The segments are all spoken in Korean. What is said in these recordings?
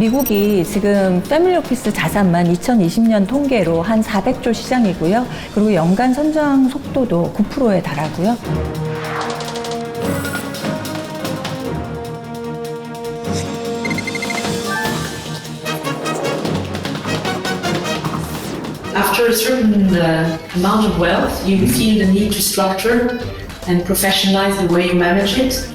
미국이 지금 패밀리 오피스 자산만 2020년 통계로 한 400조 시장이고요. 그리고 연간 성장 속도도 9%에 달하고요. After a certain amount of wealth, you feel the need to structure and professionalize the way you manage it.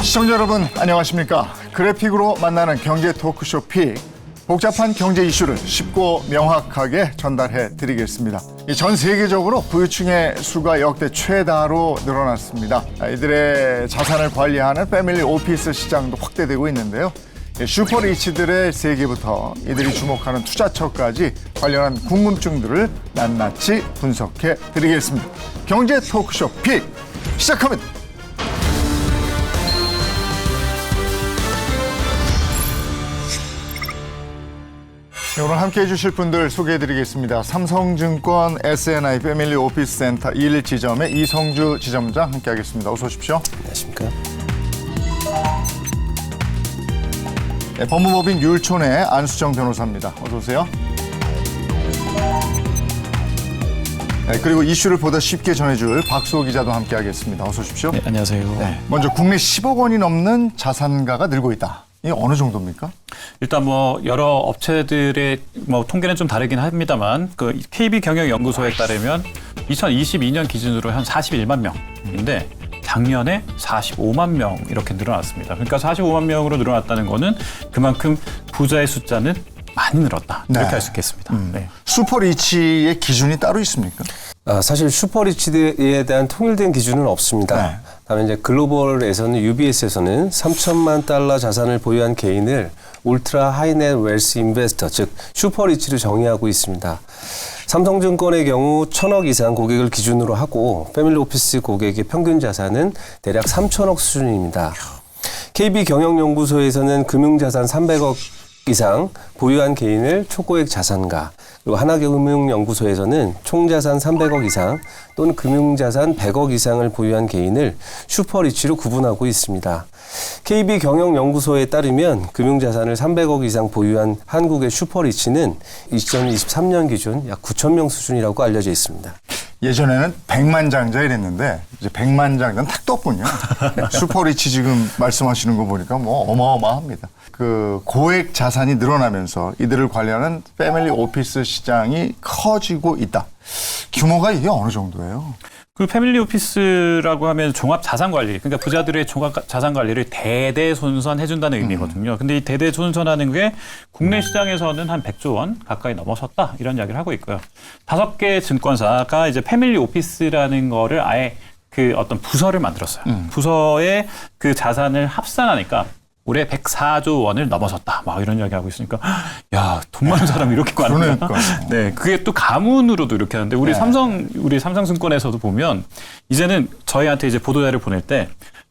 시청자 여러분 안녕하십니까? 그래픽으로 만나는 경제 토크쇼 픽. 복잡한 경제 이슈를 쉽고 명확하게 전달해 드리겠습니다. 전 세계적으로 부유층의 수가 역대 최다로 늘어났습니다. 이들의 자산을 관리하는 패밀리 오피스 시장도 확대되고 있는데요. 슈퍼리치들의 세계부터 이들이 주목하는 투자처까지 관련한 궁금증들을 낱낱이 분석해 드리겠습니다. 경제 토크쇼 픽 시작합니다. 오늘 함께해 주실 분들 소개해드리겠습니다. 삼성증권 S&I 패밀리 오피스 센터 1지점의 이성주 지점장 함께하겠습니다. 어서 오십시오. 안녕하십니까. 네, 법무법인 율촌의 안수정 변호사입니다. 어서 오세요. 네, 그리고 이슈를 보다 쉽게 전해줄 박수호 기자도 함께하겠습니다. 어서 오십시오. 네, 안녕하세요. 네, 먼저 국내 10억 원이 넘는 자산가가 늘고 있다. 이게 어느 정도입니까? 일단 여러 업체들의 통계는 좀 다르긴 합니다만 그 KB경영연구소에 따르면 2022년 기준으로 한 41만 명인데 작년에 45만 명 이렇게 늘어났습니다. 그러니까 45만 명으로 늘어났다는 거는 그만큼 부자의 숫자는 많이 늘었다. 이렇게 네. 할 수 있겠습니다. 네. 슈퍼리치의 기준이 따로 있습니까? 사실 슈퍼리치에 대한 통일된 기준은 없습니다. 네. 다만 이제 글로벌에서는 UBS에서는 3천만 달러 자산을 보유한 개인을 울트라 하이넷 웰스 인베스터, 즉 슈퍼리치로 정의하고 있습니다. 삼성증권의 경우 1,000억 이상 고객을 기준으로 하고 패밀리 오피스 고객의 평균 자산은 대략 3천억 수준입니다. KB경영연구소에서는 금융자산 300억 이상 보유한 개인을 초고액 자산가, 그리고 하나금융연구소에서는 총자산 300억 이상 또는 금융자산 100억 이상을 보유한 개인을 슈퍼리치로 구분하고 있습니다. KB경영연구소에 따르면 금융자산을 300억 이상 보유한 한국의 슈퍼리치는 2023년 기준 약 9천 명 수준이라고 알려져 있습니다. 예전에는 백만장자 이랬는데 이제 백만장자는 탁도 없군요. 슈퍼리치 지금 말씀하시는 거 보니까 어마어마합니다. 그 고액 자산이 늘어나면서 이들을 관리하는 패밀리 오피스 시장이 커지고 있다. 규모가 이게 어느 정도예요? 그 패밀리 오피스라고 하면 종합 자산 관리, 그러니까 부자들의 종합 자산 관리를 대대손손 해준다는 의미거든요. 근데 이 대대손손하는 게 국내 시장에서는 한 100조 원 가까이 넘어섰다 이런 이야기를 하고 있고요. 5개 증권사가 이제 패밀리 오피스라는 거를 아예 그 어떤 부서를 만들었어요. 부서의 그 자산을 합산하니까 올해 104조 원을 넘어섰다. 막 이런 이야기 하고 있으니까 야, 돈 많은 사람이 이렇게 많구나. 그러니까요. 네, 그게 또 가문으로도 이렇게 하는데 우리 삼성증권에서도 보면 이제는 저희한테 이제 보도자를 보낼 때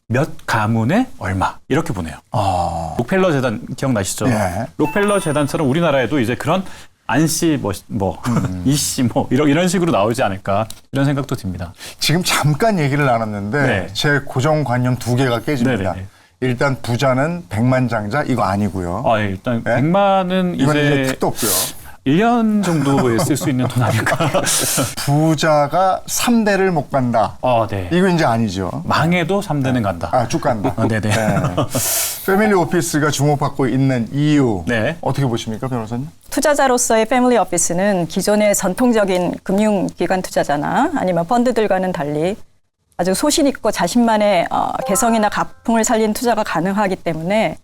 몇 가문에 얼마 이렇게 보내요. 록펠러 재단 기억나시죠? 네. 록펠러 재단처럼 우리나라에도 이제 그런 안씨 이씨 이런 식으로 나오지 않을까 이런 생각도 듭니다. 지금 잠깐 얘기를 나눴는데 네. 제 고정관념 2개가 깨집니다. 네네네. 일단 부자는 백만장자 이거 아니고요. 예, 일단 네? 100만은 이건 이제 이제 택도 없고요. 1년 정도에 쓸 수 있는 돈 아닐까? 부자가 3대를 못 간다. 네. 이거 이제 아니죠. 망해도 3대는 간다. 쭉 간다. 네네. 패밀리 오피스가 주목받고 있는 이유 네. 어떻게 보십니까, 변호사님? 투자자로서의 패밀리 오피스는 기존의 전통적인 금융기관 투자자나 아니면 펀드들과는 달리 아주 소신 있고 자신만의 개성이나 가풍을 살린 투자가 가능하기 때문에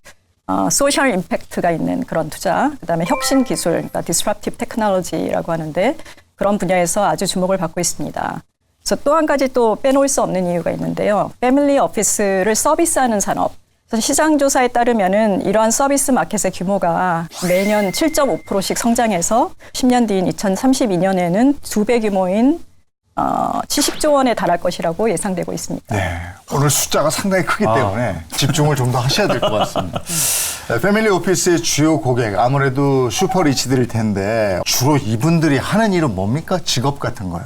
소셜 임팩트가 있는 그런 투자, 그다음에 혁신 기술, 그러니까 disruptive technology라고 하는데 그런 분야에서 아주 주목을 받고 있습니다. 그래서 또 한 가지 또 빼놓을 수 없는 이유가 있는데요. 패밀리 오피스를 서비스하는 산업. 그래서 시장 조사에 따르면은 이러한 서비스 마켓의 규모가 매년 7.5%씩 성장해서 10년 뒤인 2032년에는 2배 규모인 70조 원에 달할 것이라고 예상되고 있습니다. 네. 오늘 숫자가 상당히 크기 때문에 집중을 좀 더 하셔야 될 것 같습니다. 패밀리 오피스의 주요 고객 아무래도 슈퍼리치들일 텐데 주로 이분들이 하는 일은 뭡니까? 직업 같은 거요.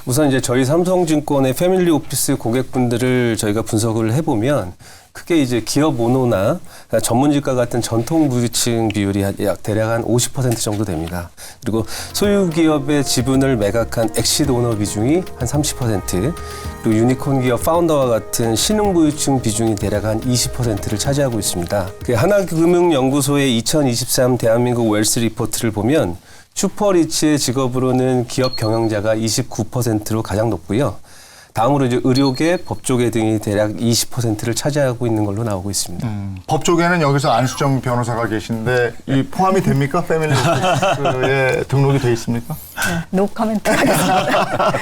우선 이제 저희 삼성증권의 패밀리 오피스 고객분들을 저희가 분석을 해보면 크게 이제 기업 오너나 전문직과 같은 전통 부유층 비율이 대략 한 50% 정도 됩니다. 그리고 소유 기업의 지분을 매각한 엑시드 오너 비중이 한 30%, 그리고 유니콘 기업 파운더와 같은 신흥 부유층 비중이 대략 한 20%를 차지하고 있습니다. 하나금융연구소의 2023 대한민국 웰스 리포트를 보면 슈퍼리치의 직업으로는 기업 경영자가 29%로 가장 높고요. 다음으로 이제 의료계, 법조계 등이 대략 20%를 차지하고 있는 걸로 나오고 있습니다. 법조계는 여기서 안수정 변호사가 계신데 이 포함이 됩니까? 패밀리 오피스에 등록이 돼 있습니까? 노 코멘트 하겠습니다.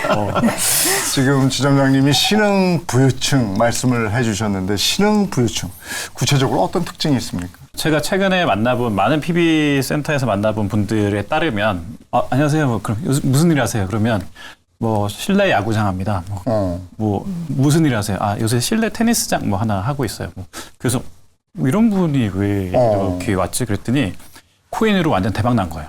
지금 지점장님이 신흥 부유층 말씀을 해주셨는데 신흥 부유층 구체적으로 어떤 특징이 있습니까? 제가 최근에 만나본 많은 PB 센터에서 만나본 분들에 따르면 안녕하세요. 그럼 요즘 무슨 일 하세요? 그러면 뭐 실내 야구장 합니다. 뭐 무슨 일 하세요? 요새 실내 테니스장 뭐 하나 하고 있어요. 그래서 이런 분이 왜 이렇게 왔지? 그랬더니 코인으로 완전 대박 난 거예요.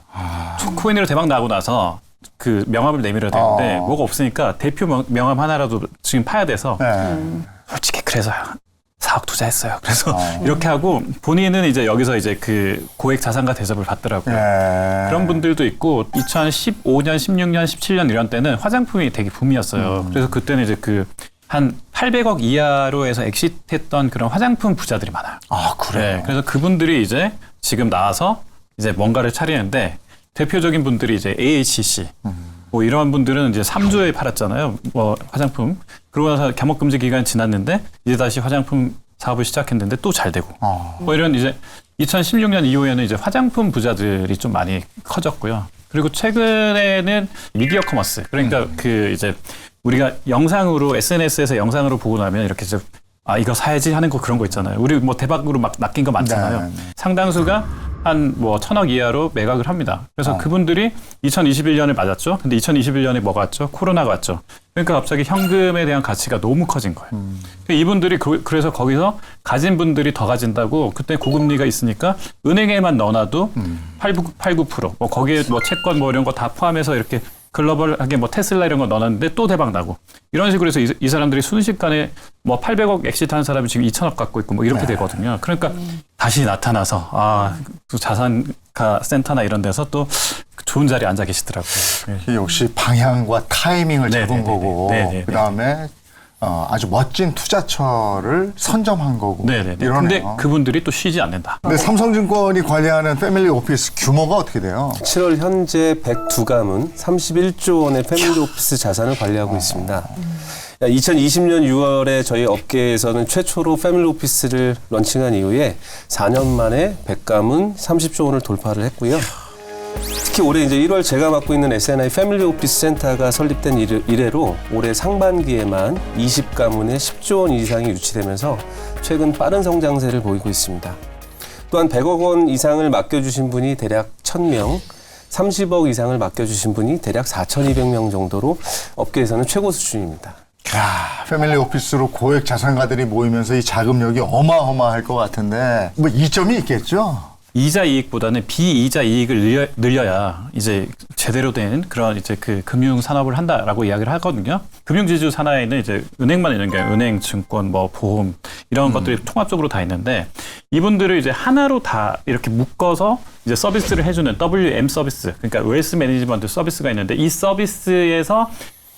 코인으로 대박 나고 나서 그 명함을 내밀어야 되는데 뭐가 없으니까 대표 명함 하나라도 지금 파야 돼서 솔직히 그래서요. 4억 투자했어요. 그래서 이렇게 하고 본인은 이제 여기서 이제 그 고액 자산가 대접을 받더라고요. 그런 분들도 있고 2015년, 16년, 17년 이런 때는 화장품이 되게 붐이었어요. 그래서 그때는 이제 그 한 800억 이하로 해서 엑시트했던 그런 화장품 부자들이 많아요. 그래요? 네, 그래서 그분들이 이제 지금 나와서 이제 뭔가를 차리는데 대표적인 분들이 이제 AHC 뭐 이런 분들은 이제 3조에 팔았잖아요. 뭐 화장품. 그러고 나서 겸업금지 기간이 지났는데 이제 다시 화장품 사업을 시작했는데 또 잘 되고. 뭐 이런 이제 2016년 이후에는 이제 화장품 부자들이 좀 많이 커졌고요. 그리고 최근에는 미디어 커머스. 그러니까 그 이제 우리가 영상으로 SNS에서 영상으로 보고 나면 이렇게 이제 이거 사야지 하는 거 그런 거 있잖아요. 우리 뭐 대박으로 막 낚인 거 많잖아요. 네. 상당수가 한 뭐 1,000억 이하로 매각을 합니다. 그래서 그분들이 2021년을 맞았죠. 근데 2021년에 뭐가 왔죠? 코로나가 왔죠. 그러니까 갑자기 현금에 대한 가치가 너무 커진 거예요. 이분들이 그래서 거기서 가진 분들이 더 가진다고 그때 고금리가 있으니까 은행에만 넣어놔도 8, 9%. 뭐 거기에 뭐 채권 뭐 이런 거 다 포함해서 이렇게 글로벌하게 뭐 테슬라 이런 거 넣어놨는데 또 대박 나고 이런 식으로 해서 이 사람들이 순식간에 뭐 800억 엑시트 한 사람이 지금 2,000억 갖고 있고 뭐 이렇게 되거든요. 그러니까 다시 나타나서 또 자산가 센터나 이런 데서 또 좋은 자리에 앉아 계시더라고요. 이게 역시 방향과 타이밍을 잡은 네네네네. 거고 네네네. 그다음에 아주 멋진 투자처를 선점한 거고 네네. 이러네요. 근데 그분들이 또 쉬지 않는다. 근데 삼성증권이 관리하는 패밀리 오피스 규모가 어떻게 돼요? 7월 현재 102가문 31조 원의 패밀리 오피스 자산을 관리하고 있습니다. 2020년 6월에 저희 업계에서는 최초로 패밀리 오피스를 런칭한 이후에 4년 만에 100가문 30조 원을 돌파를 했고요. 특히 올해 이제 1월 제가 맡고 있는 SNI 패밀리 오피스 센터가 설립된 이래로 올해 상반기에만 20가문의 10조 원 이상이 유치되면서 최근 빠른 성장세를 보이고 있습니다. 또한 100억 원 이상을 맡겨주신 분이 대략 1,000명, 30억 이상을 맡겨주신 분이 대략 4,200명 정도로 업계에서는 최고 수준입니다. 패밀리 오피스로 고액 자산가들이 모이면서 이 자금력이 어마어마할 것 같은데 뭐 이점이 있겠죠? 이자 이익보다는 비이자 이익을 늘려야 이제 제대로 된 그런 이제 그 금융 산업을 한다라고 이야기를 하거든요. 금융지주 산하에는 이제 은행만 있는 게 아니라 은행, 증권, 뭐 보험 이런 것들이 통합적으로 다 있는데 이분들을 이제 하나로 다 이렇게 묶어서 이제 서비스를 해주는 WM 서비스, 그러니까 웰스 매니지먼트 서비스가 있는데 이 서비스에서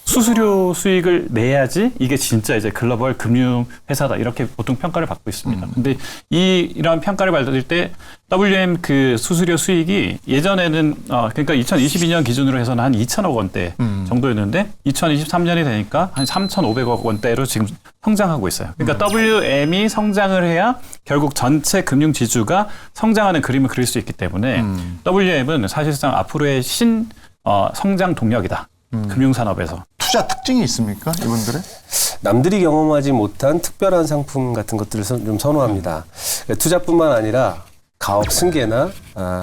수수료 수익을 내야지 이게 진짜 이제 글로벌 금융 회사다 이렇게 보통 평가를 받고 있습니다. 근데 이런 평가를 받을 때 WM 그 수수료 수익이 예전에는 그러니까 2022년 기준으로 해서는 한 2,000억 원대 정도였는데 2023년이 되니까 한 3,500억 원대로 지금 성장하고 있어요. 그러니까 WM이 성장을 해야 결국 전체 금융 지주가 성장하는 그림을 그릴 수 있기 때문에 WM은 사실상 앞으로의 성장 동력이다. 금융산업에서. 투자 특징이 있습니까? 이분들의? 남들이 경험하지 못한 특별한 상품 같은 것들을 좀 선호합니다. 투자뿐만 아니라 가업 승계나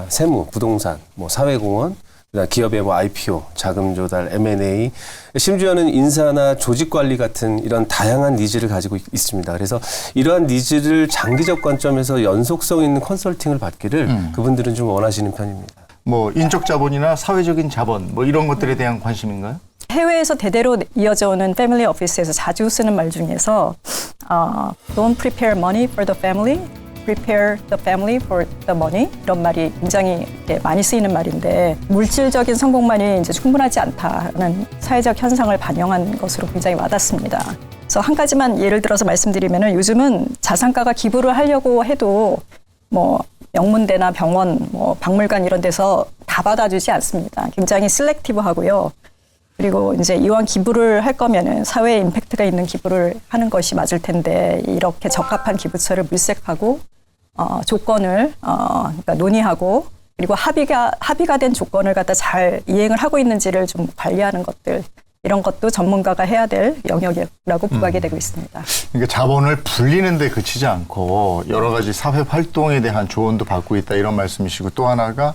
세무, 부동산, 뭐 사회공헌, 그다음 기업의 뭐 IPO, 자금 조달, M&A, 심지어는 인사나 조직 관리 같은 이런 다양한 니즈를 가지고 있습니다. 그래서 이러한 니즈를 장기적 관점에서 연속성 있는 컨설팅을 받기를 그분들은 좀 원하시는 편입니다. 뭐 인적 자본이나 사회적인 자본 뭐 이런 것들에 대한 관심인가요? 해외에서 대대로 이어져 오는 패밀리 오피스에서 자주 쓰는 말 중에서 Don't prepare money for the family, prepare the family for the money 이런 말이 굉장히 많이 쓰이는 말인데 물질적인 성공만이 이제 충분하지 않다는 사회적 현상을 반영한 것으로 굉장히 와닿습니다. 그래서 한 가지만 예를 들어서 말씀드리면은 요즘은 자산가가 기부를 하려고 해도 뭐 명문대나 병원, 뭐 박물관 이런 데서 다 받아주지 않습니다. 굉장히 셀렉티브하고요. 그리고 이제 이왕 기부를 할 거면은 사회에 임팩트가 있는 기부를 하는 것이 맞을 텐데 이렇게 적합한 기부처를 물색하고 조건을 그러니까 논의하고 그리고 합의가 된 조건을 갖다 잘 이행을 하고 있는지를 좀 관리하는 것들 이런 것도 전문가가 해야 될 영역이라고 부각이 되고 있습니다. 그러니까 자본을 불리는 데 그치지 않고 여러 가지 사회 활동에 대한 조언도 받고 있다 이런 말씀이시고 또 하나가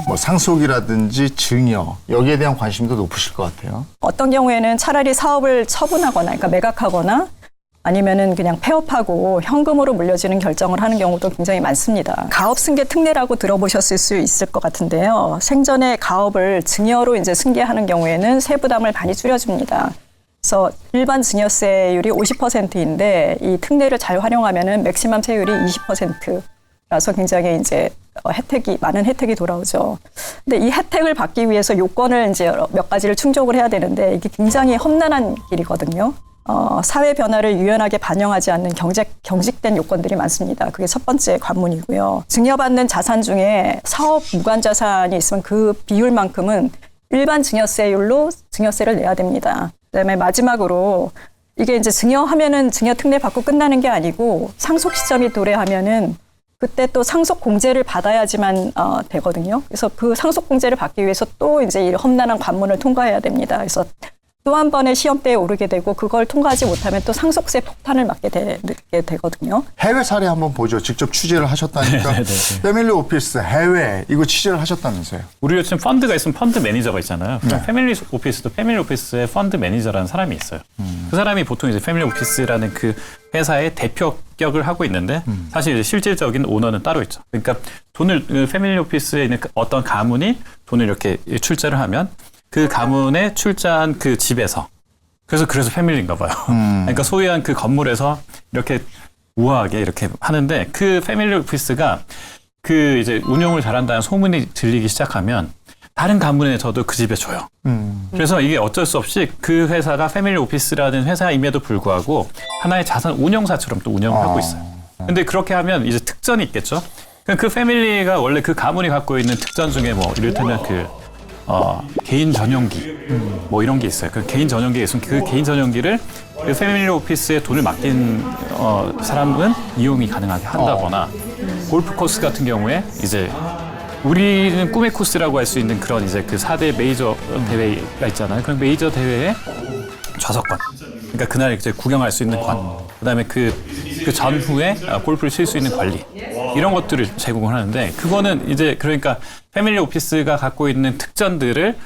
뭐 상속이라든지 증여 여기에 대한 관심도 높으실 것 같아요. 어떤 경우에는 차라리 사업을 처분하거나 그러니까 매각하거나 아니면은 그냥 폐업하고 현금으로 물려주는 결정을 하는 경우도 굉장히 많습니다. 가업 승계 특례라고 들어보셨을 수 있을 것 같은데요. 생전에 가업을 증여로 이제 승계하는 경우에는 세부담을 많이 줄여줍니다. 그래서 일반 증여세율이 50%인데 이 특례를 잘 활용하면은 맥시멈 세율이 20%라서 굉장히 이제 많은 혜택이 돌아오죠. 근데 이 혜택을 받기 위해서 요건을 이제 몇 가지를 충족을 해야 되는데 이게 굉장히 험난한 길이거든요. 사회 변화를 유연하게 반영하지 않는 경직된 요건들이 많습니다. 그게 첫 번째 관문이고요. 증여받는 자산 중에 사업 무관 자산이 있으면 그 비율만큼은 일반 증여세율로 증여세를 내야 됩니다. 그다음에 마지막으로 이게 이제 증여하면은 증여 특례 받고 끝나는 게 아니고 상속 시점이 도래하면은 그때 또 상속 공제를 받아야지만 되거든요. 그래서 그 상속 공제를 받기 위해서 또 이제 이 험난한 관문을 통과해야 됩니다. 그래서 또 한 번의 시험대에 오르게 되고 그걸 통과하지 못하면 또 상속세 폭탄을 맞게 되거든요. 해외 사례 한번 보죠. 직접 취재를 하셨다니까. 패밀리 오피스 해외 이거 취재를 하셨다면서요. 우리 요즘 펀드가 있으면 펀드 매니저가 있잖아요. 패밀리 오피스도 패밀리 오피스의 펀드 매니저라는 사람이 있어요. 그 사람이 보통 이제 패밀리 오피스라는 그 회사의 대표격을 하고 있는데 사실 이제 실질적인 오너는 따로 있죠. 그러니까 돈을 패밀리 오피스에 있는 어떤 가문이 돈을 이렇게 출자를 하면 그 가문에 출자한 그 집에서 그래서 패밀리인가 봐요. 그러니까 소유한 그 건물에서 이렇게 우아하게 이렇게 하는데 그 패밀리 오피스가 그 이제 운용을 잘한다는 소문이 들리기 시작하면 다른 가문에서도 그 집에 줘요. 그래서 이게 어쩔 수 없이 그 회사가 패밀리 오피스라는 회사임에도 불구하고 하나의 자산 운용사처럼 또 운영을 하고 있어요. 근데 그렇게 하면 이제 특전이 있겠죠. 그 패밀리가 원래 그 가문이 갖고 있는 특전 중에 뭐 이를테면 개인 전용기 뭐 이런 게 있어요. 그 개인 전용기가 있으면 그 개인 전용기를 그 패밀리 오피스에 돈을 맡긴 사람은 이용이 가능하게 한다거나 골프 코스 같은 경우에 이제 우리는 꿈의 코스라고 할 수 있는 그런 이제 그 4대 메이저 대회가 있잖아요. 그런 메이저 대회에 좌석권. 그러니까 그날 이제 구경할 수 있는 관. 그다음에 그 전후에 골프를 칠 수 있는 관리. 이런 것들을 제공을 하는데 그거는 이제 그러니까 패밀리 오피스가 갖고 있는 특전들을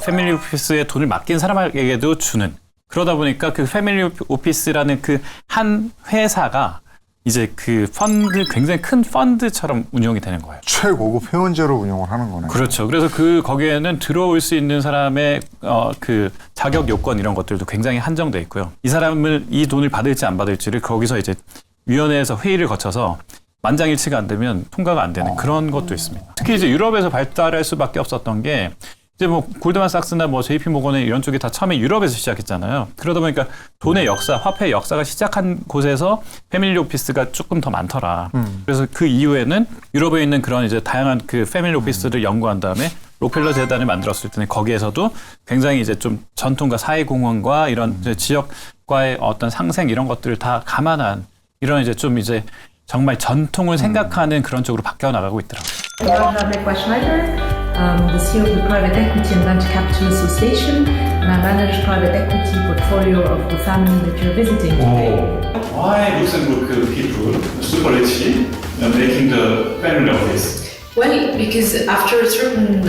패밀리 오피스에 돈을 맡긴 사람에게도 주는 그러다 보니까 그 패밀리 오피스라는 그 한 회사가 이제 그 펀드 굉장히 큰 펀드처럼 운영이 되는 거예요. 최고급 회원제로 운영을 하는 거네요. 그렇죠. 그래서 거기에는 들어올 수 있는 사람의 그 자격 요건 이런 것들도 굉장히 한정돼 있고요. 이 사람을 이 돈을 받을지 안 받을지를 거기서 이제 위원회에서 회의를 거쳐서 만장일치가 안 되면 통과가 안 되는 그런 것도 있습니다. 특히 이제 유럽에서 발달할 수밖에 없었던 게 이제 뭐 골드만삭스나 뭐 JP 모건의 이런 쪽이 다 처음에 유럽에서 시작했잖아요. 그러다 보니까 돈의 역사, 화폐의 역사가 시작한 곳에서 패밀리 오피스가 조금 더 많더라. 그래서 그 이후에는 유럽에 있는 그런 이제 다양한 그 패밀리 오피스를 연구한 다음에 록펠러 재단을 만들었을 때는 거기에서도 굉장히 이제 좀 전통과 사회공헌과 이런 이제 지역과의 어떤 상생 이런 것들을 다 감안한 이런 이제 좀 이제 정말 전통을 생각하는 그런 쪽으로 바뀌어 나가고 있더라고요. I'm Becca Schneider, the CEO of the Private Equity and Venture Capital Association, and I manage private equity portfolio of the family that you're visiting today. Why Luxembourg people super rich making the family office? Well, because after a certain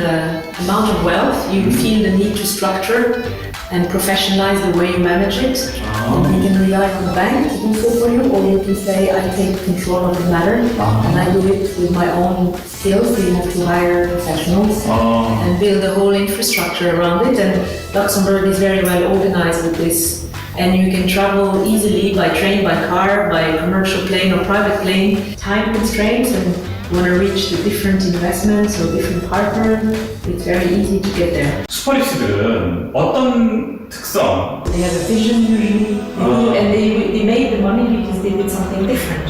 amount of wealth, you feel the need to structure and professionalize the way you manage it. And you can rely on the bank to do so for you, or you can say, I take control of the matter and I do it with my own skills. You have to hire professionals and build a whole infrastructure around it. And Luxembourg is very well organized with this. And you can travel easily by train, by car, by commercial plane or private plane. Time constraints and want to reach the different investments or different partner, it's very easy to get there. 슈퍼릭스들은 어떤 특성? They have a vision usually, and they made the money because they did something different.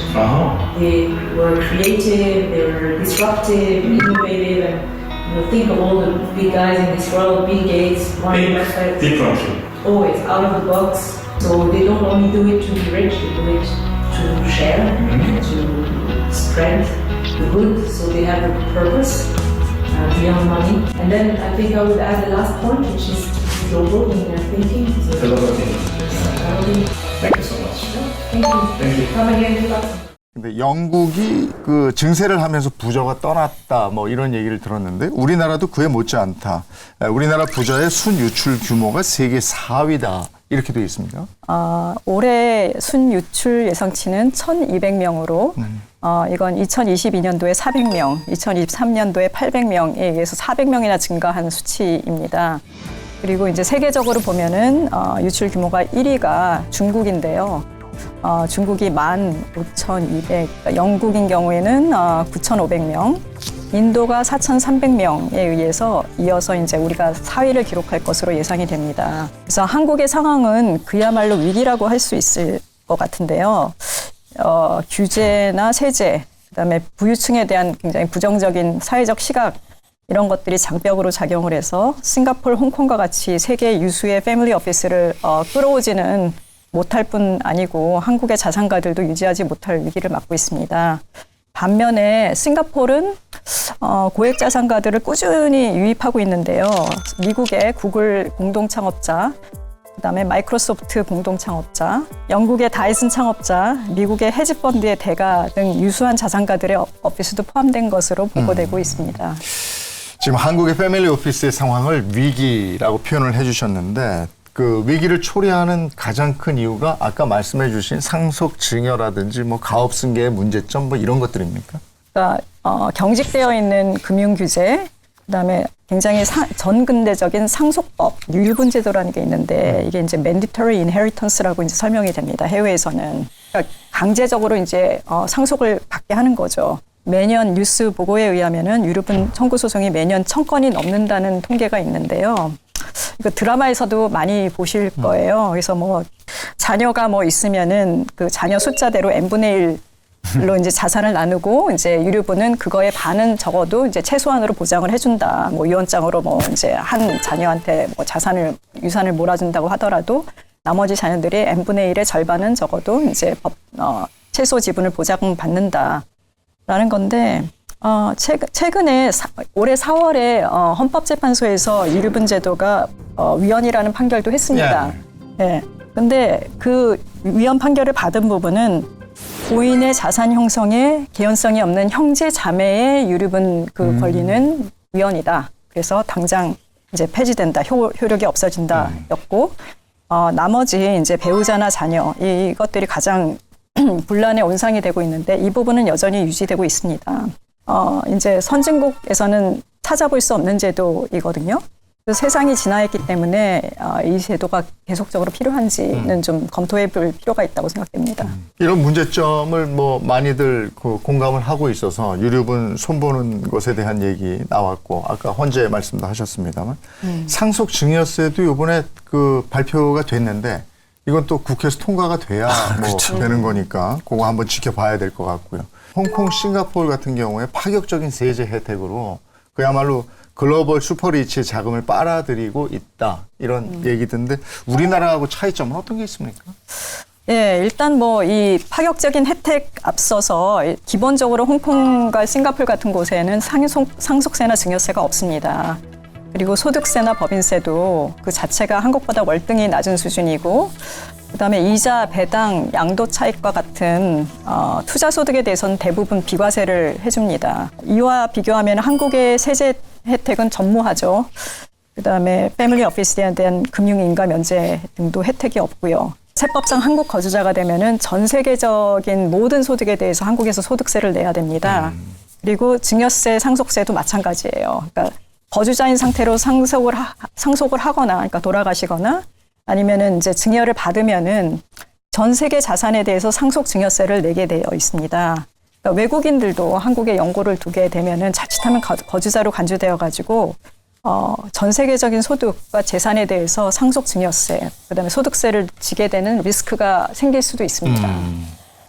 They were creative, they were disruptive, innovative, and think of all the big guys in this world, Bill Gates, Warren Buffett. Different. Always out of the box. So they don't only do it to be rich, they do it to share, to spread the good. So they have a purpose beyond money. And then I think I would add the last point, which is global in their thinking. So, Thank you so much. Thank you. Thank you. Come again to Luxembourg. 근데 영국이 그 증세를 하면서 부저가 떠났다 뭐 이런 얘기를 들었는데 우리나라도 그에 못지않다. 우리나라 부저의 순유출 규모가 세계 4위다. 이렇게 되어 있습니다. 올해 순유출 예상치는 1,200명으로 이건 2022년도에 400명, 2023년도에 800명에 의해서 400명이나 증가한 수치입니다. 그리고 이제 세계적으로 보면은 유출 규모가 1위가 중국인데요. 중국이 15,200, 영국인 경우에는 9,500명, 인도가 4,300명에 의해서 이어서 이제 우리가 4위를 기록할 것으로 예상이 됩니다. 그래서 한국의 상황은 그야말로 위기라고 할 수 있을 것 같은데요. 규제나 세제, 그다음에 부유층에 대한 굉장히 부정적인 사회적 시각 이런 것들이 장벽으로 작용을 해서 싱가포르, 홍콩과 같이 세계 유수의 패밀리 오피스를 끌어오지는 못할 뿐 아니고 한국의 자산가들도 유지하지 못할 위기를 맞고 있습니다. 반면에 싱가포르는 고액 자산가들을 꾸준히 유입하고 있는데요. 미국의 구글 공동 창업자, 그다음에 마이크로소프트 공동 창업자, 영국의 다이슨 창업자, 미국의 헤지펀드의 대가 등 유수한 자산가들의 오피스도 포함된 것으로 보고되고 있습니다. 지금 한국의 패밀리 오피스의 상황을 위기라고 표현을 해주셨는데 그 위기를 초래하는 가장 큰 이유가 아까 말씀해 주신 상속 증여라든지 뭐 가업 승계의 문제점 뭐 이런 것들입니까? 그러니까 경직되어 있는 금융 규제, 그다음에 굉장히 전근대적인 상속법, 유류분 제도라는 게 있는데 이게 이제 mandatory inheritance라고 이제 설명이 됩니다. 해외에서는 그러니까 강제적으로 이제 상속을 받게 하는 거죠. 매년 뉴스 보고에 의하면은 유류분 청구 소송이 매년 1,000건이 넘는다는 통계가 있는데요. 이거 드라마에서도 많이 보실 거예요. 그래서 뭐 자녀가 뭐 있으면은 그 자녀 숫자대로 n분의 1로 이제 자산을 나누고 이제 유류분은 그거의 반은 적어도 이제 최소한으로 보장을 해준다. 뭐 유언장으로 뭐 이제 한 자녀한테 뭐 유산을 몰아준다고 하더라도 나머지 자녀들이 n분의 1의 절반은 적어도 이제 최소 지분을 보장받는다라는 건데. 최근에 올해 4월에 헌법재판소에서 유류분 제도가 위헌이라는 판결도 했습니다. 예. 근데 그 위헌 판결을 받은 부분은 고인의 자산 형성에 개연성이 없는 형제 자매의 유류분 그 권리는 위헌이다. 그래서 당장 이제 폐지된다, 효력이 없어진다였고 나머지 이제 배우자나 자녀 이것들이 가장 분란의 온상이 되고 있는데 이 부분은 여전히 유지되고 있습니다. 이제 선진국에서는 찾아볼 수 없는 제도이거든요. 그래서 세상이 진화했기 때문에 이 제도가 계속적으로 필요한지는 좀 검토해 볼 필요가 있다고 생각됩니다. 이런 문제점을 뭐 많이들 공감을 하고 있어서 유류분 손보는 것에 대한 얘기 나왔고 아까 헌재 말씀도 하셨습니다만 상속 증여세도 이번에 그 발표가 됐는데 이건 또 국회에서 통과가 돼야 그렇죠. 되는 거니까 그거 한번 지켜봐야 될 것 같고요. 홍콩, 싱가포르 같은 경우에 파격적인 세제 혜택으로 그야말로 글로벌 슈퍼리치의 자금을 빨아들이고 있다. 이런 얘기던데 우리나라하고 차이점은 어떤 게 있습니까? 예, 일단 뭐 이 파격적인 혜택 앞서서 기본적으로 홍콩과 싱가포르 같은 곳에는 상속세나 증여세가 없습니다. 그리고 소득세나 법인세도 그 자체가 한국보다 월등히 낮은 수준이고 그다음에 이자, 배당, 양도 차익과 같은 투자 소득에 대해서는 대부분 비과세를 해줍니다. 이와 비교하면 한국의 세제 혜택은 전무하죠. 그다음에 패밀리 오피스에 대한 금융 인가 면제 등도 혜택이 없고요. 세법상 한국 거주자가 되면은 전 세계적인 모든 소득에 대해서 한국에서 소득세를 내야 됩니다. 그리고 증여세, 상속세도 마찬가지예요. 그러니까 거주자인 상태로 상속을 하거나, 그러니까 돌아가시거나, 아니면은 이제 증여를 받으면은 전 세계 자산에 대해서 상속 증여세를 내게 되어 있습니다. 그러니까 외국인들도 한국에 연고를 두게 되면은 자칫하면 거주자로 간주되어 가지고 전 세계적인 소득과 재산에 대해서 상속 증여세, 그다음에 소득세를 지게 되는 리스크가 생길 수도 있습니다.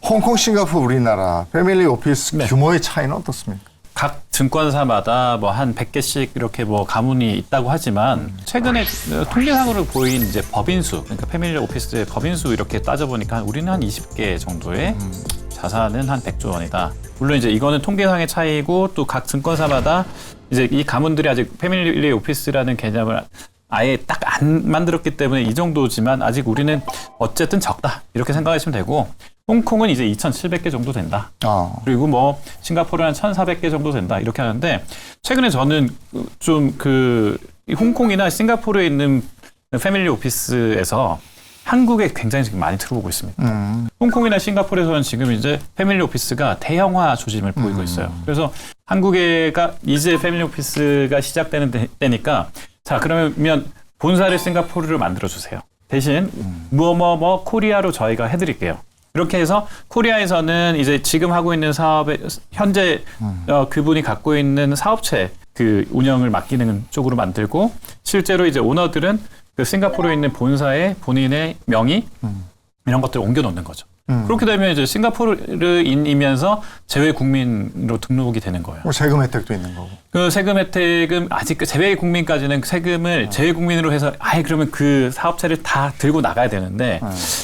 홍콩, 싱가포르, 우리나라 패밀리 오피스 네. 규모의 차이는 어떻습니까? 각 증권사마다 뭐 한 100개씩 이렇게 뭐 가문이 있다고 하지만 최근에 통계상으로 보인 이제 법인수, 그러니까 패밀리 오피스의 법인수 이렇게 따져보니까 우리는 한 20개 정도의 자산은 한 100조 원이다. 물론 이제 이거는 통계상의 차이고 또 각 증권사마다 이제 이 가문들이 아직 패밀리 오피스라는 개념을 아예 딱 안 만들었기 때문에 이 정도지만 아직 우리는 어쨌든 적다. 이렇게 생각하시면 되고 홍콩은 이제 2,700개 정도 된다. 그리고 뭐 싱가포르는 한 1,400개 정도 된다. 이렇게 하는데 최근에 저는 좀 홍콩이나 싱가포르에 있는 패밀리 오피스에서 한국에 굉장히 지금 많이 들어오고 있습니다. 홍콩이나 싱가포르에서는 지금 이제 패밀리 오피스가 대형화 조짐을 보이고 있어요. 그래서 한국에가 이제 패밀리 오피스가 시작되는 때니까 자, 그러면 본사를 싱가포르로 만들어주세요. 대신 뭐 코리아로 저희가 해드릴게요. 이렇게 해서 코리아에서는 이제 지금 하고 있는 사업에 현재 그분이 갖고 있는 사업체 그 운영을 맡기는 쪽으로 만들고 실제로 이제 오너들은 그 싱가포르에 있는 본사에 본인의 명의 이런 것들을 옮겨 놓는 거죠. 그렇게 되면 이제 싱가포르인이면서 재외 국민으로 등록이 되는 거예요. 세금 혜택도 있는 거고. 그 세금 혜택은 아직 재외 국민까지는 세금을 재외 국민으로 해서 아예 그러면 그 사업체를 다 들고 나가야 되는데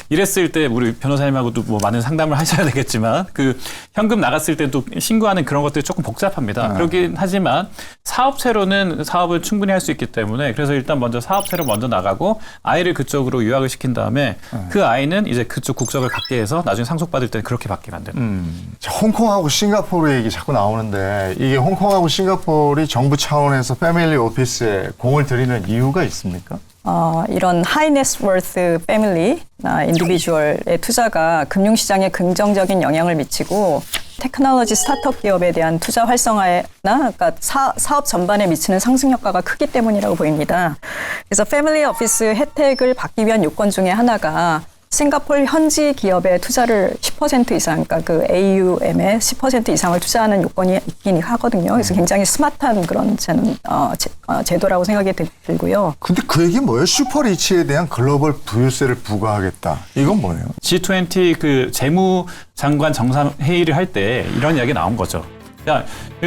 이랬을 때 우리 변호사님하고도 뭐 많은 상담을 하셔야 되겠지만 그 현금 나갔을 때 또 신고하는 그런 것들이 조금 복잡합니다. 그렇긴 하지만 사업체로는 사업을 충분히 할 수 있기 때문에 그래서 일단 먼저 사업체로 먼저 나가고 아이를 그쪽으로 유학을 시킨 다음에 그 아이는 이제 그쪽 국적을 갖게 해서 나중에 상속받을 때 그렇게 받게 만드는. 홍콩하고 싱가포르 얘기 자꾸 나오는데 이게 홍콩하고 싱가포르이 정부 차원에서 패밀리 오피스에 공을 들이는 이유가 있습니까? 이런 하이네스워스 패밀리나 인디비주얼의 투자가 금융시장에 긍정적인 영향을 미치고 테크놀로지 스타트업 기업에 대한 투자 활성화나 그러니까 사업 전반에 미치는 상승 효과가 크기 때문이라고 보입니다. 그래서 패밀리 오피스 혜택을 받기 위한 요건 중에 하나가 싱가포르 현지 기업의 투자를 10% 이상, 그러니까 그 AUM의 10% 이상을 투자하는 요건이 있긴 하거든요. 그래서 굉장히 스마트한 그런 제도라고 생각이 들고요. 근데 그 얘기 뭐예요? 슈퍼리치에 대한 글로벌 부유세를 부과하겠다. 이건 뭐예요? G20 그 재무장관 정상회의를 할 때 이런 이야기 나온 거죠. 야,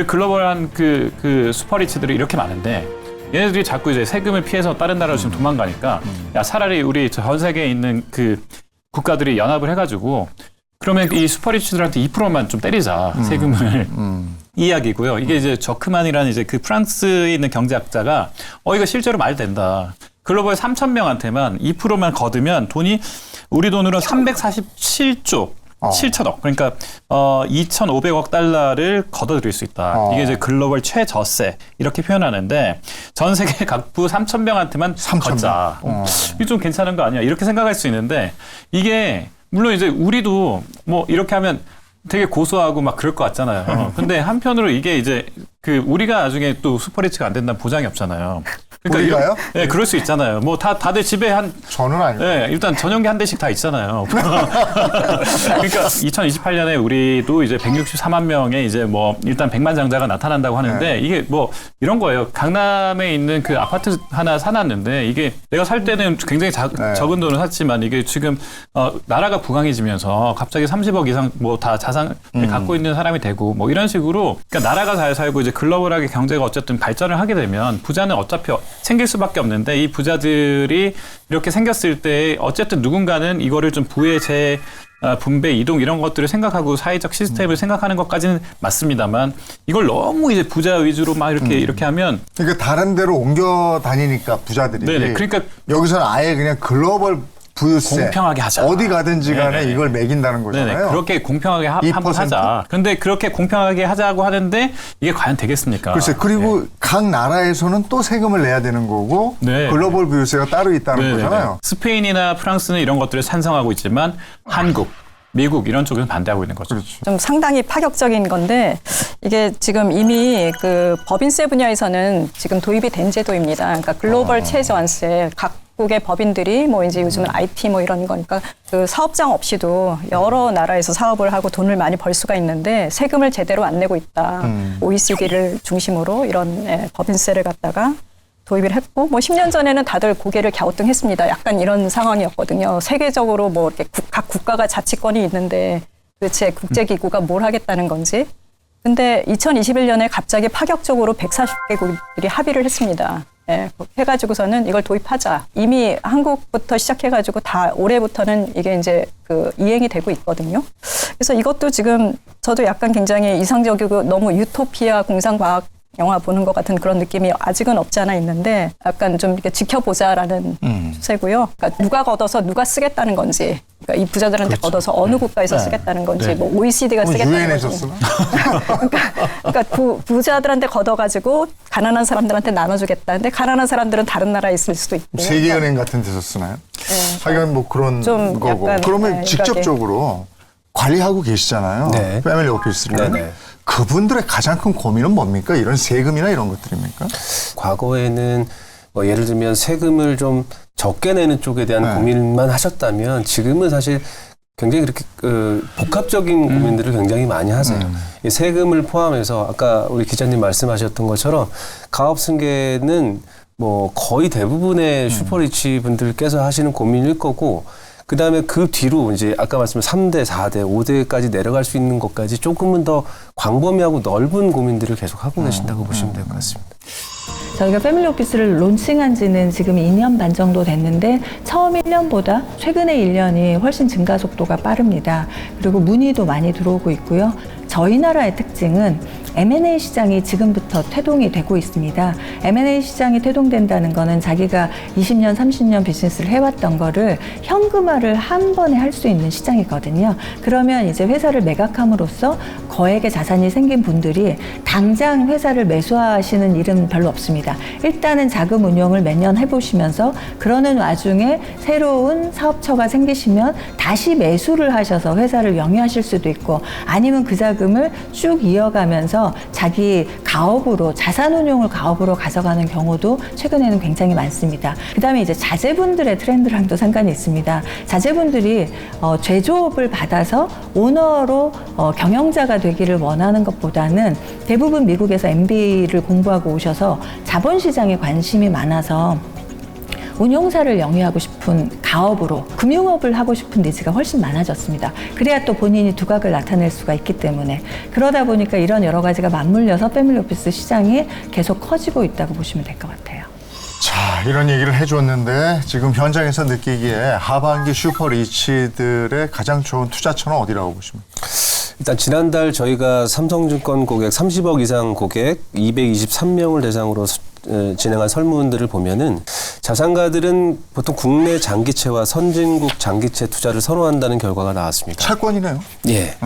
글로벌한 그 슈퍼리치들이 이렇게 많은데 얘네들이 자꾸 이제 세금을 피해서 다른 나라로 지금 도망가니까 야, 차라리 우리 전 세계에 있는 그 국가들이 연합을 해가지고 그러면 이 슈퍼리치들한테 2%만 좀 때리자 세금을 이 이야기고요. 이게 이제 저크만이라는 이제 그 프랑스에 있는 경제학자가 이거 실제로 말이 된다. 글로벌 3,000명한테만 2%만 거두면 돈이 우리 돈으로 347조 7천억. 그러니까 2,500억 달러를 걷어들일 수 있다. 이게 이제 글로벌 최저세 이렇게 표현하는데 전 세계 각부 3,000명한테만 걷자. 이게 좀 괜찮은 거 아니야? 이렇게 생각할 수 있는데 이게 물론 이제 우리도 뭐 이렇게 하면 되게 고소하고 막 그럴 것 같잖아요. 근데 한편으로 이게 이제 그 우리가 나중에 또 슈퍼리치가 안 된다는 보장이 없잖아요. 그러니까 우리가요? 네, 그럴 수 있잖아요. 뭐 다들 집에 저는 아니고. 네, 일단 전용기 한 대씩 다 있잖아요. 그러니까 2028년에 우리도 이제 164만 명의 이제 뭐 일단 백만장자가 나타난다고 하는데 이게 뭐 이런 거예요. 강남에 있는 그 아파트 하나 사놨는데 이게 내가 살 때는 굉장히 적은 돈을 샀지만 이게 지금 나라가 부강해지면서 갑자기 30억 이상 뭐 다 자산을 갖고 있는 사람이 되고 뭐 이런 식으로 그러니까 나라가 잘 살고 이제 글로벌하게 경제가 어쨌든 발전을 하게 되면 부자는 어차피 생길 수밖에 없는데 이 부자들이 이렇게 생겼을 때 어쨌든 누군가는 이거를 좀 부의 분배, 이동 이런 것들을 생각하고 사회적 시스템을 생각하는 것까지는 맞습니다만 이걸 너무 이제 부자 위주로 막 이렇게 하면 그러니까 다른 데로 옮겨 다니니까 부자들이. 네네. 그러니까 여기서는 아예 그냥 글로벌 부유세 공평하게 하자. 어디 가든지 간에 네네. 이걸 매긴다는 거잖아요. 네네. 그렇게 공평하게 한번 2%? 하자. 근데 그렇게 공평하게 하자고 하는데 이게 과연 되겠습니까? 글쎄 그리고 각 나라에서는 또 세금을 내야 되는 거고 네. 글로벌 부유세가 따로 있다는 네네네. 거잖아요. 스페인이나 프랑스는 이런 것들을 찬성하고 있지만 한국, 미국 이런 쪽은 반대하고 있는 거죠. 그렇죠. 좀 상당히 파격적인 건데 이게 지금 이미 그 법인세 분야에서는 지금 도입이 된 제도입니다. 그러니까 글로벌 최저한세 각국의 법인들이 뭐 이제 요즘은 IT 뭐 이런 거니까 그 사업장 없이도 여러 나라에서 사업을 하고 돈을 많이 벌 수가 있는데 세금을 제대로 안 내고 있다. OECD를 중심으로 이런 법인세를 갖다가 도입을 했고, 뭐 10년 전에는 다들 고개를 갸우뚱했습니다. 약간 이런 상황이었거든요. 세계적으로 뭐 이렇게 각 국가가 자치권이 있는데 도대체 국제기구가 뭘 하겠다는 건지. 근데 2021년에 갑자기 파격적으로 140개국들이 합의를 했습니다. 예, 해가지고서는 이걸 도입하자. 이미 한국부터 시작해가지고 다 올해부터는 이게 이제 그 이행이 되고 있거든요. 그래서 이것도 지금 저도 약간 굉장히 이상적이고 너무 유토피아 공상과학 영화 보는 것 같은 그런 느낌이 아직은 없지 않아 있는데 약간 좀 이렇게 지켜보자라는 추세고요. 그러니까 누가 걷어서 누가 쓰겠다는 건지, 그러니까 이 부자들한테 걷어서 어느 국가에서 쓰겠다는 건지, 뭐 OECD가 쓰겠다는 유엔에서 건지. 쓰나? 그러니까 부자들한테 걷어가지고 가난한 사람들한테 나눠주겠다. 근데 가난한 사람들은 다른 나라에 있을 수도 있고. 세계은행 같은 데서 쓰나요? 하여간 뭐 그런 좀 거고. 약간, 그러면 네, 직접적으로 관리하고 계시잖아요. 네. 패밀리 오피스를. 네네. 그분들의 가장 큰 고민은 뭡니까? 이런 세금이나 이런 것들입니까? 과거에는 뭐 예를 들면 세금을 좀 적게 내는 쪽에 대한 네. 고민만 하셨다면 지금은 사실 굉장히 그렇게 복합적인 고민들을 굉장히 많이 하세요. 이 세금을 포함해서 아까 우리 기자님 말씀하셨던 것처럼 가업 승계는 뭐 거의 대부분의 슈퍼리치 분들께서 하시는 고민일 거고, 그 다음에 그 뒤로 이제 아까 말씀하신 3대, 4대, 5대까지 내려갈 수 있는 것까지 조금은 더 광범위하고 넓은 고민들을 계속 하고 계신다고 보시면 될 것 같습니다. 저희가 패밀리 오피스를 론칭한 지는 지금 2년 반 정도 됐는데 처음 1년보다 최근에 1년이 훨씬 증가 속도가 빠릅니다. 그리고 문의도 많이 들어오고 있고요. 저희 나라의 특징은 M&A 시장이 지금부터 태동이 되고 있습니다. M&A 시장이 태동된다는 거는 자기가 20년, 30년 비즈니스를 해왔던 거를 현금화를 한 번에 할 수 있는 시장이거든요. 그러면 이제 회사를 매각함으로써 거액의 자산이 생긴 분들이 당장 회사를 매수하시는 일은 별로 없습니다. 일단은 자금 운용을 몇 년 해보시면서 그러는 와중에 새로운 사업처가 생기시면 다시 매수를 하셔서 회사를 영위하실 수도 있고, 아니면 그 자금을 쭉 이어가면서 자기 가업으로, 자산 운용을 가업으로 가져가는 경우도 최근에는 굉장히 많습니다. 그 다음에 이제 자제분들의 트렌드랑도 상관이 있습니다. 자제분들이 제조업을 받아서 오너로 경영자가 되기를 원하는 것보다는 대부분 미국에서 MBA를 공부하고 오셔서 자본시장에 관심이 많아서 운용사를 영위하고 싶은 가업으로 금융업을 하고 싶은 니즈가 훨씬 많아졌습니다. 그래야 또 본인이 두각을 나타낼 수가 있기 때문에, 그러다 보니까 이런 여러 가지가 맞물려서 패밀리 오피스 시장이 계속 커지고 있다고 보시면 될 것 같아요. 자, 이런 얘기를 해줬는데 지금 현장에서 느끼기에 하반기 슈퍼리치들의 가장 좋은 투자처는 어디라고 보십니까? 일단 지난달 저희가 삼성증권 고객 30억 이상 고객 223명을 대상으로 진행한 설문들을 보면은 자산가들은 보통 국내 장기채와 선진국 장기채 투자를 선호한다는 결과가 나왔습니다. 채권이네요. 예.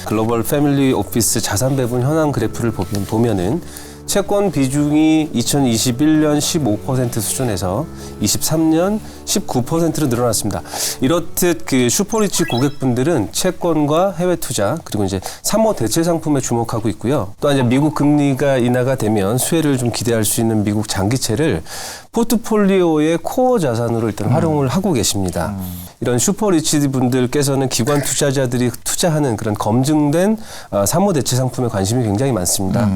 글로벌 패밀리 오피스 자산 배분 현황 그래프를 보면은 채권 비중이 2021년 15% 수준에서 23년 19%로 늘어났습니다. 이렇듯 그 슈퍼리치 고객분들은 채권과 해외 투자, 그리고 이제 사모 대체 상품에 주목하고 있고요. 또한 이제 미국 금리가 인하가 되면 수혜를 좀 기대할 수 있는 미국 장기채를 포트폴리오의 코어 자산으로 일단 활용을 하고 계십니다. 이런 슈퍼리치 분들께서는 기관 투자자들이 투자하는 그런 검증된 사모 대체 상품에 관심이 굉장히 많습니다.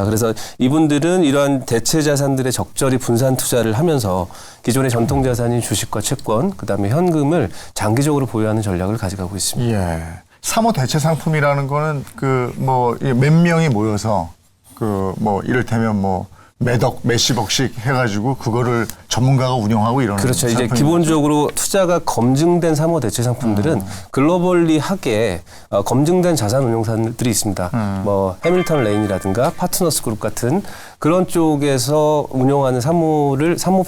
그래서 이분들은 이러한 대체 자산들의 적절히 분산 투자를 하면서 기존의 전통 자산인 주식과 채권, 그다음에 현금을 장기적으로 보유하는 전략을 가져가고 있습니다. 예. 사모 대체 상품이라는 거는 그 뭐 몇 명이 모여서 그 뭐 이를테면 뭐 몇억, 몇십억씩 해가지고 그거를 전문가가 운영하고 이러는 그렇죠. 이제 상품인 기본적으로 투자가 검증된 사모 대체 상품들은 글로벌리하게 검증된 자산 운용사들이 있습니다. 뭐 해밀턴 레인이라든가 파트너스 그룹 같은 그런 쪽에서 운영하는 사모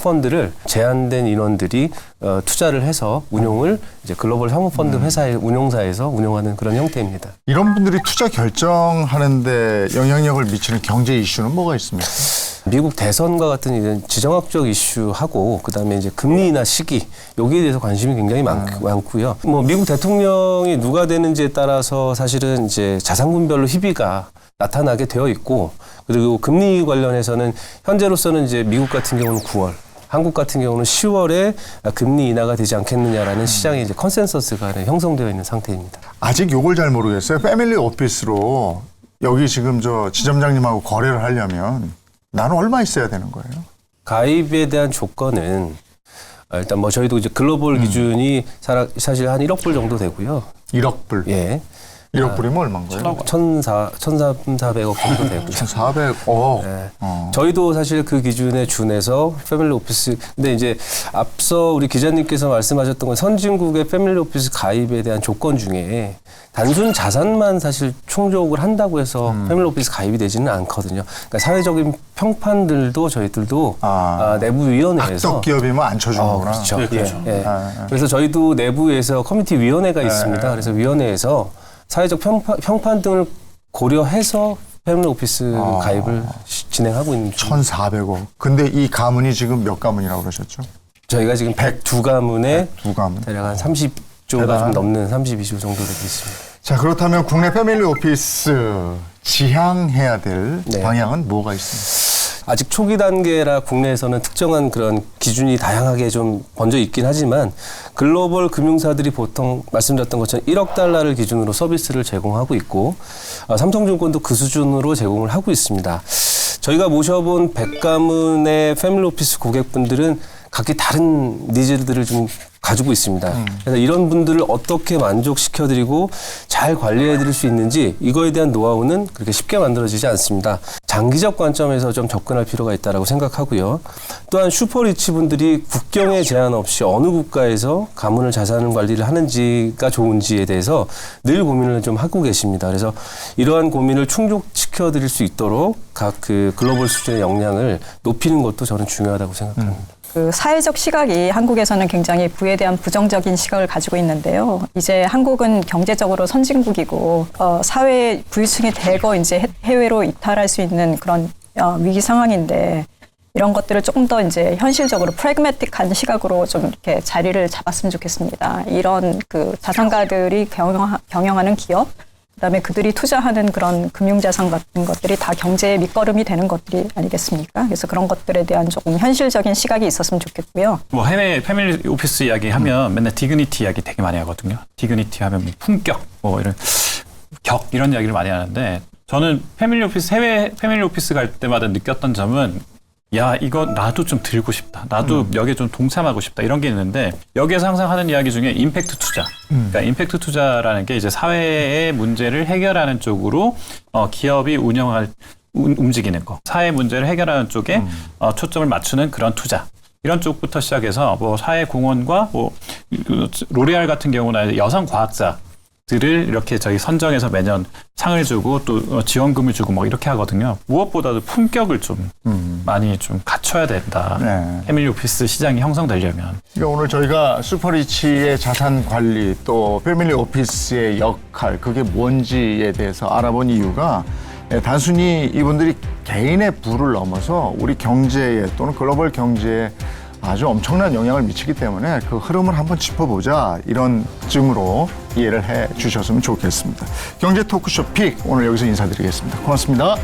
펀드를 제한된 인원들이 투자를 해서 운용을 이제 글로벌 사모 펀드 회사의 운용사에서 운영하는 그런 형태입니다. 이런 분들이 투자 결정하는데 영향력을 미치는 경제 이슈는 뭐가 있습니까? 미국 대선과 같은 이런 지정학적 이슈하고 그다음에 이제 금리나 시기 여기에 대해서 관심이 굉장히 많고요. 뭐 미국 대통령이 누가 되는지에 따라서 사실은 이제 자산군별로 희비가 나타나게 되어 있고 그리고 금리 관련해서는 현재로서는 이제 미국 같은 경우는 9월 한국 같은 경우는 10월에 금리 인하가 되지 않겠느냐라는 시장의 이제 컨센서스가 형성되어 있는 상태입니다. 아직 요걸 잘 모르겠어요. 패밀리 오피스로 여기 지금 저 지점장님하고 거래를 하려면 나는 얼마 있어야 되는 거예요? 가입에 대한 조건은 일단 뭐 저희도 이제 글로벌 기준이 사실 한 1억 불 정도 되고요. 1억 불. 예. 1억 불이면 얼마인 거예요? 1,400억 정도 되고요. 1,400억. 네. 저희도 사실 그 기준에 준해서 패밀리 오피스 근데 이제 앞서 우리 기자님께서 말씀하셨던 건 선진국의 패밀리 오피스 가입에 대한 조건 중에 단순 자산만 사실 충족을 한다고 해서 패밀리 오피스 가입이 되지는 않거든요. 그러니까 사회적인 평판들도 저희들도 내부 위원회에서 악덕 기업이면 안 쳐주는구나. 그렇죠. 네, 그렇죠. 예. 그래서 저희도 내부에서 커뮤니티 위원회가 있습니다. 그래서 위원회에서 사회적 평판 등을 고려해서 패밀리 오피스 가입을 진행하고 있는 중. 1,400억. 근데 이 가문이 지금 몇 가문이라고 그러셨죠? 저희가 지금 102가문에 102가문. 대략 한 30조가 좀 넘는 32조 정도 되고 있습니다. 자, 그렇다면 국내 패밀리 오피스 지향해야 될 네. 방향은 뭐가 있습니까? 아직 초기 단계라 국내에서는 특정한 그런 기준이 다양하게 좀 번져 있긴 하지만 글로벌 금융사들이 보통 말씀드렸던 것처럼 1억 달러를 기준으로 서비스를 제공하고 있고 삼성증권도 그 수준으로 제공을 하고 있습니다. 저희가 모셔본 100가문의 패밀리 오피스 고객분들은 각기 다른 니즈들을 좀 가지고 있습니다. 그래서 이런 분들을 어떻게 만족시켜드리고 잘 관리해드릴 수 있는지 이거에 대한 노하우는 그렇게 쉽게 만들어지지 않습니다. 장기적 관점에서 좀 접근할 필요가 있다고 생각하고요. 또한 슈퍼리치 분들이 국경에 제한 없이 어느 국가에서 가문을 자산 관리를 하는지가 좋은지에 대해서 늘 고민을 좀 하고 계십니다. 그래서 이러한 고민을 충족시켜드릴 수 있도록 각 그 글로벌 수준의 역량을 높이는 것도 저는 중요하다고 생각합니다. 그 사회적 시각이 한국에서는 굉장히 부에 대한 부정적인 시각을 가지고 있는데요. 이제 한국은 경제적으로 선진국이고 사회 부유층이 대거 이제 해외로 이탈할 수 있는 그런 위기 상황인데 이런 것들을 조금 더 이제 현실적으로 프래그매틱한 시각으로 좀 이렇게 자리를 잡았으면 좋겠습니다. 이런 그 자산가들이 경영하는 기업 그다음에 그들이 투자하는 그런 금융자산 같은 것들이 다 경제의 밑거름이 되는 것들이 아니겠습니까? 그래서 그런 것들에 대한 조금 현실적인 시각이 있었으면 좋겠고요. 뭐 해외 패밀리 오피스 이야기하면 맨날 디그니티 이야기 되게 많이 하거든요. 디그니티 하면 뭐 품격, 뭐 이런 격 이런 이야기를 많이 하는데 저는 패밀리 오피스 해외 패밀리 오피스 갈 때마다 느꼈던 점은 야 이거 나도 좀 들고 싶다. 나도 여기에 좀 동참하고 싶다. 이런 게 있는데 여기에서 항상 하는 이야기 중에 임팩트 투자. 그러니까 임팩트 투자라는 게 이제 사회의 문제를 해결하는 쪽으로 기업이 움직이는 거. 사회 문제를 해결하는 쪽에 초점을 맞추는 그런 투자. 이런 쪽부터 시작해서 뭐 사회 공헌과 뭐 로레알 같은 경우나 여성 과학자 들을 이렇게 저희 선정해서 매년 상을 주고 또 지원금을 주고 뭐 이렇게 하거든요. 무엇보다도 품격을 좀 많이 좀 갖춰야 된다. 네. 패밀리 오피스 시장이 형성되려면. 그러니까 오늘 저희가 슈퍼리치의 자산 관리 또 패밀리 오피스의 역할 그게 뭔지에 대해서 알아본 이유가 단순히 이분들이 개인의 부를 넘어서 우리 경제에 또는 글로벌 경제에 아주 엄청난 영향을 미치기 때문에 그 흐름을 한번 짚어보자 이런 쯤으로 이해를 해 주셨으면 좋겠습니다. 경제 토크쇼 픽 오늘 여기서 인사드리겠습니다. 고맙습니다.